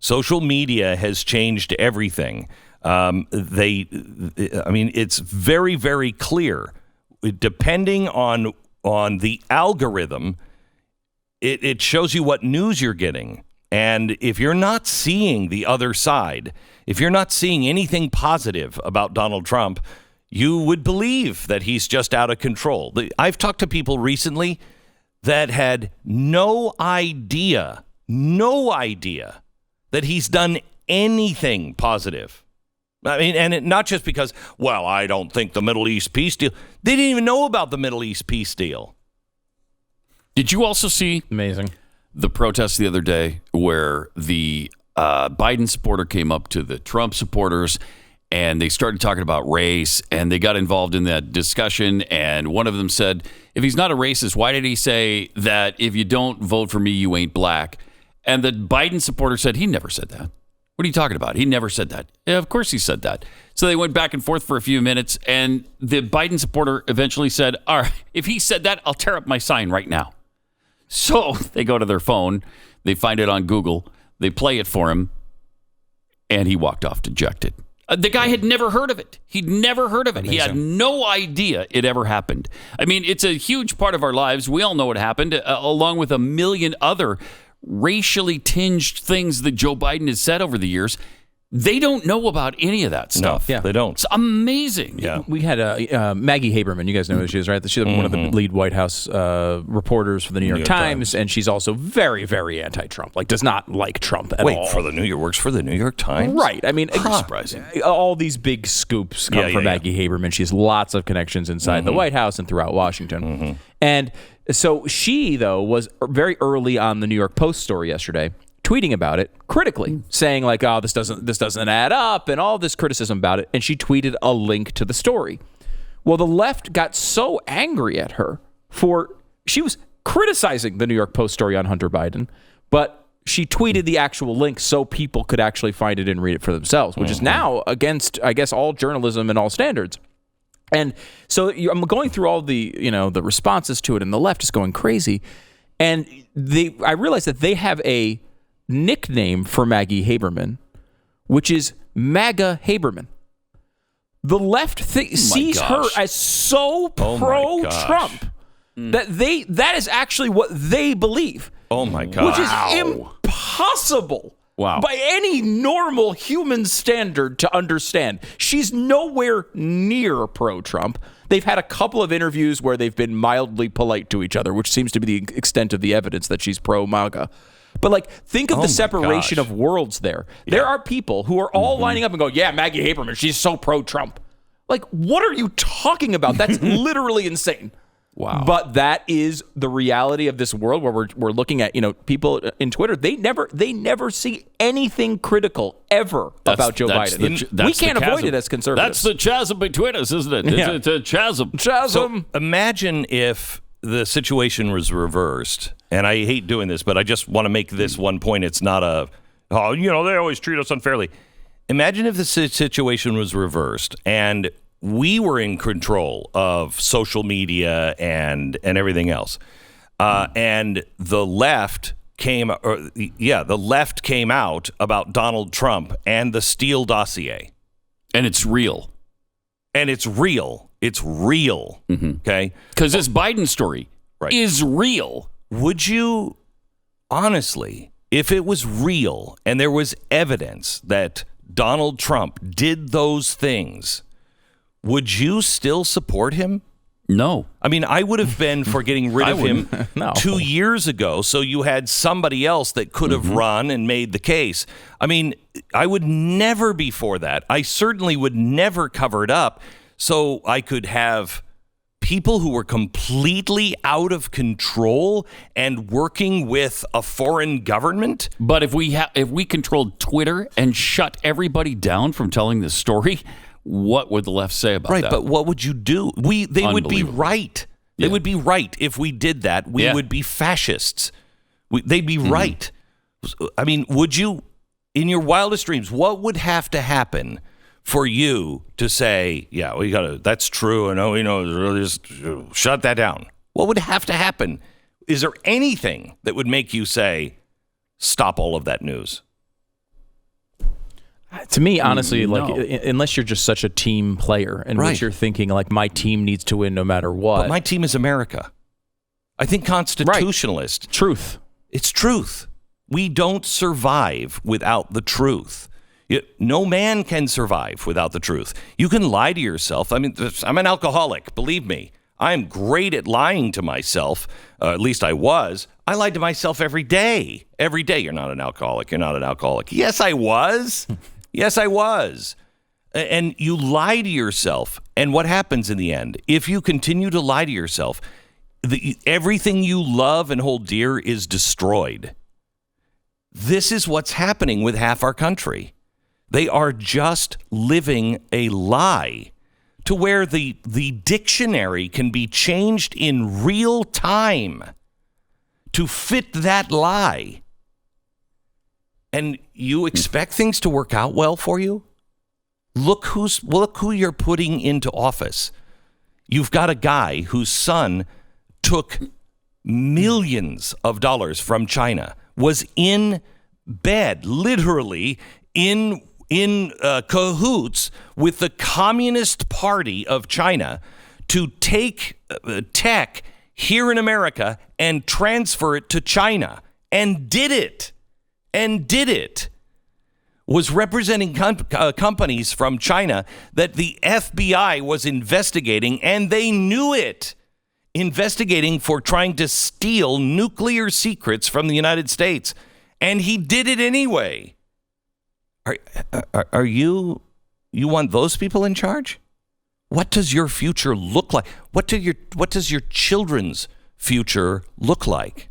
Social media has changed everything. It's very, very clear. Depending on the algorithm, it shows you what news you're getting. And if you're not seeing the other side, if you're not seeing anything positive about Donald Trump, you would believe that he's just out of control. I've talked to people recently that had no idea that he's done anything positive. I mean, and not just because, well, I don't think the Middle East peace deal. They didn't even know about the Middle East peace deal. Did you also see the protest the other day where the Biden supporter came up to the Trump supporters and they started talking about race and they got involved in that discussion, and one of them said, if he's not a racist, why did he say that if you don't vote for me, you ain't black? And the Biden supporter said, he never said that. What are you talking about? He never said that. Yeah, of course he said that. So they went back and forth for a few minutes, and the Biden supporter eventually said, all right, if he said that, I'll tear up my sign right now. So they go to their phone, they find it on Google, they play it for him, and he walked off dejected. The guy had never heard of it. He'd never heard of it. Amazing. He had no idea it ever happened. I mean, it's a huge part of our lives. We all know what happened, along with a million other racially tinged things that Joe Biden has said over the years. They don't know about any of that stuff. No, they don't. It's amazing. Yeah. We had Maggie Haberman. You guys know who she is, right? She's one of the lead White House reporters for the New York Times, and she's also very, very anti-Trump. Like, does not like Trump at all. Works for the New York Times? Right. I mean, surprising. All these big scoops come from Maggie Haberman. She has lots of connections inside the White House and throughout Washington. And so she, though, was very early on the New York Post story yesterday, tweeting about it critically, saying like, "Oh, this doesn't add up," and all this criticism about it. And she tweeted a link to the story. Well, the left got so angry at her she was criticizing the New York Post story on Hunter Biden, but she tweeted the actual link so people could actually find it and read it for themselves, which is now against, I guess, all journalism and all standards. And so I'm going through all the the responses to it, and the left is going crazy. And I realized that they have a nickname for Maggie Haberman, which is MAGA Haberman. The left sees her as so pro-Trump that is actually what they believe. Oh my gosh. Which is impossible. Wow. By any normal human standard to understand. She's nowhere near pro-Trump. They've had a couple of interviews where they've been mildly polite to each other, which seems to be the extent of the evidence that she's pro-MAGA. But like, think of the separation of worlds there. Yeah. There are people who are all lining up and go, yeah, Maggie Haberman, she's so pro-Trump. Like, what are you talking about? That's literally insane. Wow. But that is the reality of this world where we're looking at, people in Twitter, they never see anything critical ever about Joe Biden. We can't avoid it as conservatives. That's the chasm between us, isn't it? Yeah. It's a chasm. So imagine if the situation was reversed, and I hate doing this, but I just want to make this one point. It's not they always treat us unfairly. Imagine if the situation was reversed and we were in control of social media and everything else, and the left came out about Donald Trump and the Steele dossier, and it's real. It's real. Okay, because this Biden story is real. Would you honestly, if it was real and there was evidence that Donald Trump did those things, would you still support him? No. I mean, I would have been for getting rid of him 2 years ago, so you had somebody else that could have run and made the case. I mean, I would never be for that. I certainly would never cover it up so I could have people who were completely out of control and working with a foreign government. But if we controlled Twitter and shut everybody down from telling this story, what would the left say about that? Right, but what would you do? They would be right. They would be right if we did that. We would be fascists. They'd be right. I mean, would you, in your wildest dreams, what would have to happen for you to say, yeah, we gotta, that's true, and just shut that down? What would have to happen? Is there anything that would make you say, stop all of that news? To me, honestly, No. unless you're just such a team player in Right. which you're thinking like my team needs to win no matter what. But my team is America. I think constitutionalist. Truth. It's truth. We don't survive without the truth. No man can survive without the truth. You can lie to yourself. I mean, I'm an alcoholic. Believe me, I'm great at lying to myself. At least I was. I lied to myself every day. Every day. You're not an alcoholic. You're not an alcoholic. Yes, I was. Yes, I was. And you lie to yourself. And what happens in the end? If you continue to lie to yourself, everything you love and hold dear is destroyed. This is what's happening with half our country. They are just living a lie to where the dictionary can be changed in real time to fit that lie. And you expect things to work out well for you? Look who you're putting into office. You've got a guy whose son took millions of dollars from China, was in bed, literally in cahoots with the Communist Party of China to take tech here in America and transfer it to China, and did it. Was representing companies from China that the FBI was investigating, and they knew it. Investigating for trying to steal nuclear secrets from the United States. And he did it anyway. Are you want those people in charge? What does your future look like? What does your children's future look like?